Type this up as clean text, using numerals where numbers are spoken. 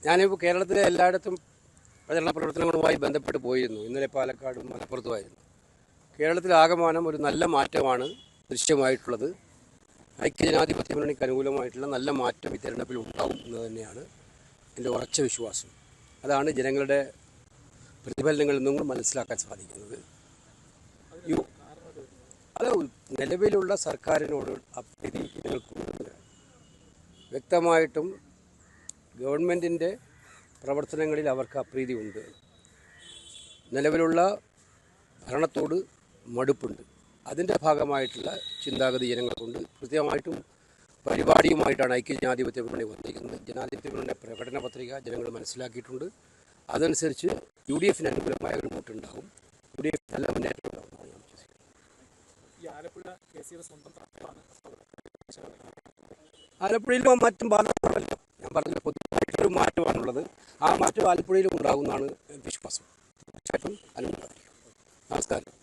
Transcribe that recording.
ഞാനിപ്പോൾ കേരളത്തിലെ എല്ലായിടത്തും പ്രചരണ പ്രവർത്തനങ്ങളുമായി ബന്ധപ്പെട്ട് പോയിരുന്നു. ഇന്നലെ പാലക്കാടും മലപ്പുറത്തുമായിരുന്നു. കേരളത്തിലാകമാനം ഒരു നല്ല മാറ്റമാണ് ദൃശ്യമായിട്ടുള്ളത്. ഐക്യജനാധിപത്യ മുന്നണിക്ക് അനുകൂലമായിട്ടുള്ള നല്ല മാറ്റം ഈ തെരഞ്ഞെടുപ്പിൽ ഉണ്ടാവും എന്ന് തന്നെയാണ് എൻ്റെ ഉറച്ച വിശ്വാസം. അതാണ് ജനങ്ങളുടെ പ്രതിഫലനങ്ങളിൽ നിന്നും മനസ്സിലാക്കാൻ സാധിക്കുന്നത്. അത് നിലവിലുള്ള സർക്കാരിനോട് അപ്രീതി ജനങ്ങൾക്കുണ്ട്. വ്യക്തമായിട്ടും ഗവൺമെൻറ്റിൻ്റെ പ്രവർത്തനങ്ങളിൽ അവർക്ക് അപ്രീതി ഉണ്ട്. നിലവിലുള്ള ഭരണത്തോട് മടുപ്പുണ്ട്. അതിൻ്റെ ഭാഗമായിട്ടുള്ള ചിന്താഗതി ജനങ്ങൾക്കുണ്ട്. കൃത്യമായിട്ടും പരിപാടിയുമായിട്ടാണ് ഐക്യജനാധിപത്യ മുന്നണി വന്നിരിക്കുന്നത്. ജനാധിപത്യ മുന്നണിയുടെ പ്രകടന പത്രിക ജനങ്ങൾ മനസ്സിലാക്കിയിട്ടുണ്ട്. അതനുസരിച്ച് UDF അനുകൂലമായ ഒരു വോട്ടുണ്ടാകും. UDF നല്ല മുന്നേറ്റം ഉണ്ടാകുമെന്നാണ് ഞാൻ വിശ്വസിക്കുന്നത്. ആലപ്പുഴയിലും മാറ്റം ബാധകമല്ല. ഞാൻ പറഞ്ഞ പൊതുവായിട്ടൊരു മാറ്റമാണുള്ളത്. ആ മാറ്റം ആലപ്പുഴയിലും ഉണ്ടാകുമെന്നാണ് വിശ്വാസം. തീർച്ചയായിട്ടും അനുഭവമായിരിക്കും. നമസ്കാരം.